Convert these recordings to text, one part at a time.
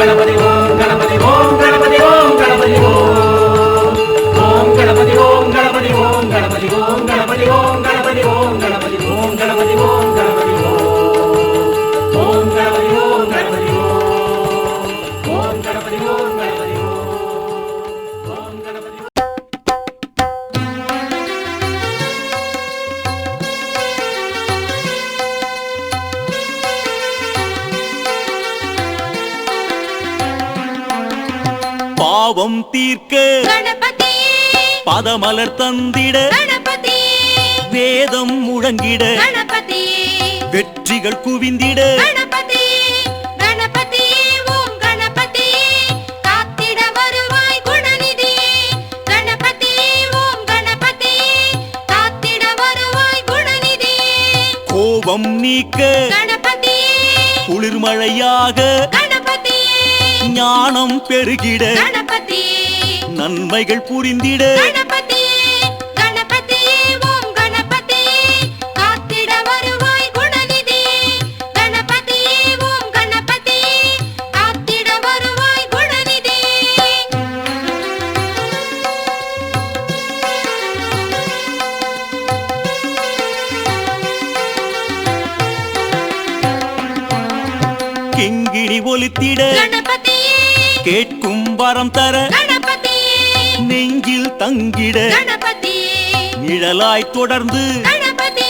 கணபதி ஓம் கணபதி ஓம் கணபதி ஓம் கணபதி ஓம் கணபதி ஓம் கணபதி ஓம் கணபதி ஓம் கணபதி ஓம் கணபதி ஓம் கணபதி ஓம் கணபதி ஓம் கணபதி ஓம் கணபதி ஓம் கணபதி ஓம் கணபதி ஓம் கணபதி ஓம் கணபதி. பாவம் தீர்க்க கணபதி பதமலர் தந்திட கணபதி வேதம் முழங்கிட கணபதி வெற்றிகள் குவிந்திட கணபதி கணபதி ஓம் கணபதி காத்திட வருவாய் குணநிதி கணபதி ஓம் கணபதி காத்திட வருவாய் குணநிதி கோபம் நீக்க கணபதி குளிர்மழையாக கணபதி ஞானம் பெருகிட கணபதி நன்மைகள் புரிந்திட கணபதி கணபதி ஓம் கணபதி காத்திட வருவாய் குணநிதி கணபதி ஓம் கணபதி காத்திட வருவாய் குணநிதி கிங்கிணி ஒலித்திட கணபதி கேட்கும் வரம் தர கணபதி நெஞ்சில் தங்கிட கணபதி நிழலாய் தொடர்ந்து கணபதி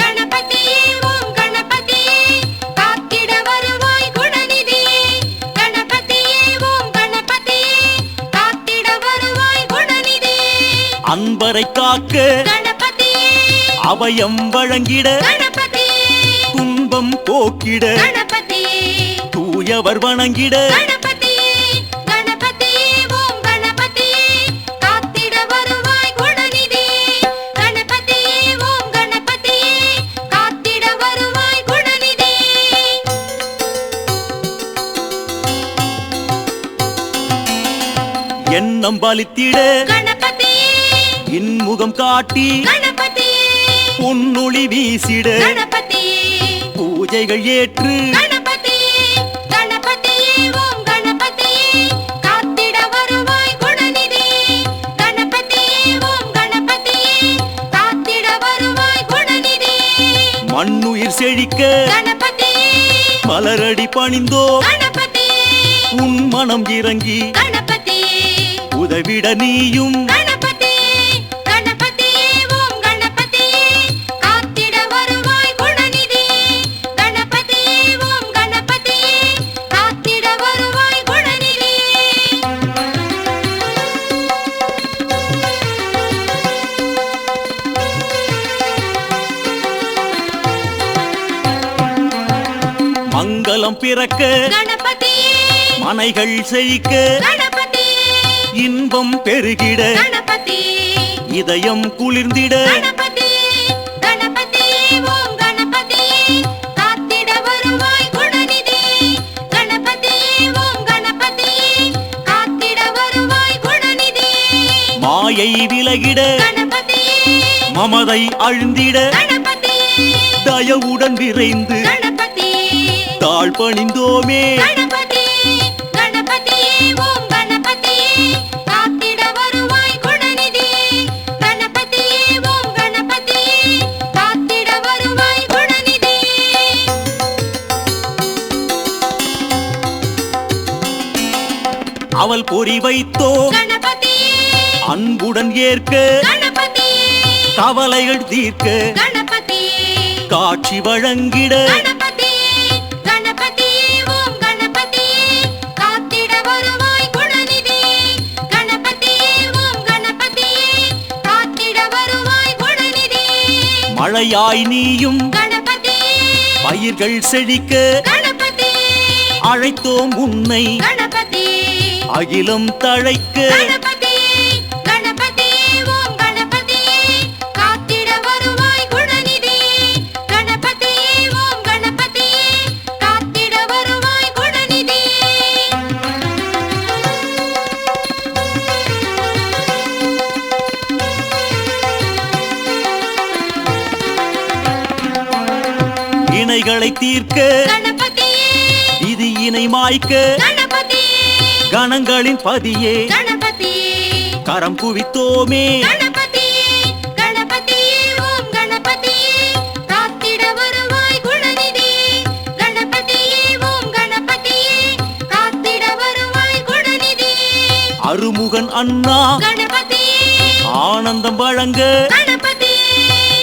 கணபதி ஓம் கணபதி காத்திட வருவாய் குணநிதி கணபதி ஓம் கணபதி காத்திட வருவாய் குணநிதி அன்பரை காக்க கணபதி அபயம் வழங்கிட கணபதி துன்பம் போக்கிட கணபதி தூயவர் வணங்கிட கணபதி கணபதி ஓம் கணபதி காத்திட வருவாய் குணநிதி கணபதி ஓம் கணபதி காத்திட வருவாய் குணநிதி எண்ணம் பலித்திட கணபதி இன்முகம் காட்டி கணபதி பொன்னொளி வீசிட கணபதி பூஜைகள் ஏற்று கணபதி கணபதி ஓம் கணபதி காத்திட வருவாய் குணநிதி கணபதி ஓம் கணபதி காத்திட வருவாய் குணநிதி மண்ணுயிர் செழிக்க கணபதி மலரடி பணிந்தோ கணபதி உன் மனம் இறங்கி கணபதி உதவிட நீயும் கணபதி கணபதி ஓம் கணபதி காத்திட வருவாய் குணநிதி கணபதி ஓம் கணபதி காத்திட வருவாய் குணநிதி மங்களம் பிறக்க கணபதி மனைகள் செழிக்க கணபதி இன்பம் பெருகிட கணபதி இதயம் குளிர்ந்திட கணபதி கணபதி ஓம் கணபதி காத்திட வருவாய் குணநிதி கணபதி ஓம் கணபதி காத்திட வருவாய் குணநிதி மாயை விலகிட கணபதி மமதை அழுந்திட கணபதி தயவுடன் விரைந்து கணபதி தாழ் பணிந்தோமே கணபதி கணபதி ஓம் கணபதி காத்திட வருவாய் குணநிதி கணபதி ஓம் கணபதி காத்திட வருவாய் குணநிதி அவள் பொறி வைத்தோ கணபதி அன்புடன் ஏற்க கணபதி கவலைகள் தீர்க்க கணபதி காட்சி வழங்கிட கணபதி கணபதி ஓம் கணபதி காத்திட வருவாய் குணநிதி கணபதி ஓம் கணபதி காத்திட வருவாய் குணநிதி மழையாய் நீயும் கணபதி பயிர்கள் செழிக்க கணபதி அழைத்தோம் உன்னை கணபதி அகிலம் தழைக்க கணபதி கணபதி ஓம் கணபதி காத்திட வருவாய் குணநிதி கணபதி ஓம் கணபதி காத்திட வருவாய் குணநிதி இணைகளை தீர்க்க கணபதி விதியினை மாய்க்க கணபதி கணங்களின் பதியே கணபதியே கரம் குவித்தோமே கணபதியே கணபதியே ஓம் கணபதியே காத்திட வருவாய் குணநிதியே கணபதியே ஓம் கணபதியே காத்திட வருவாய் குணநிதியே அருமுகன் அண்ணா கணபதியே ஆனந்தம் வழங்க கணபதியே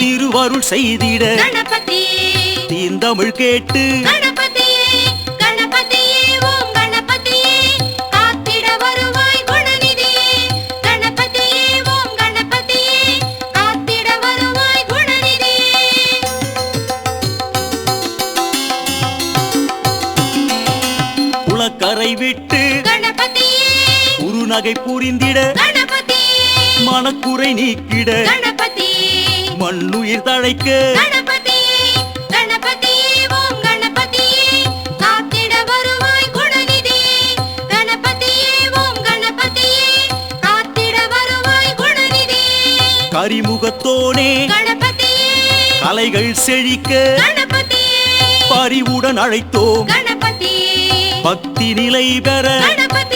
திருவருள் செய்திட கணபதியே தீந்தமிழ் கேட்டு கணபதியே கணபதியே ஓம் கணபதியே காத்திட வருவாய் குணநிதியே கணபதியே ஓம் கணபதியே காத்திட வருவாய் குணநிதியே குளக்கரை விட்டு கணபதியே குறுநகை புரிந்திட கணபதியே மனக்குறை நீக்கிட கணபதியே மண்ணுயிர் தழைக்க கணபதியே கணபதியே ஓம் கணபதியே காத்திட வருவாய் குணநிதியே கணபதியே ஓம் கணபதியே காத்திட வருவாய் குணநிதியே கரிமுகத்தோனே கணபதியே கலைகள் செழிக்க கணபதியே பரிவுடன் அழைத்தோம் கணபதியே பக்தி நிலை பெற கணபதியே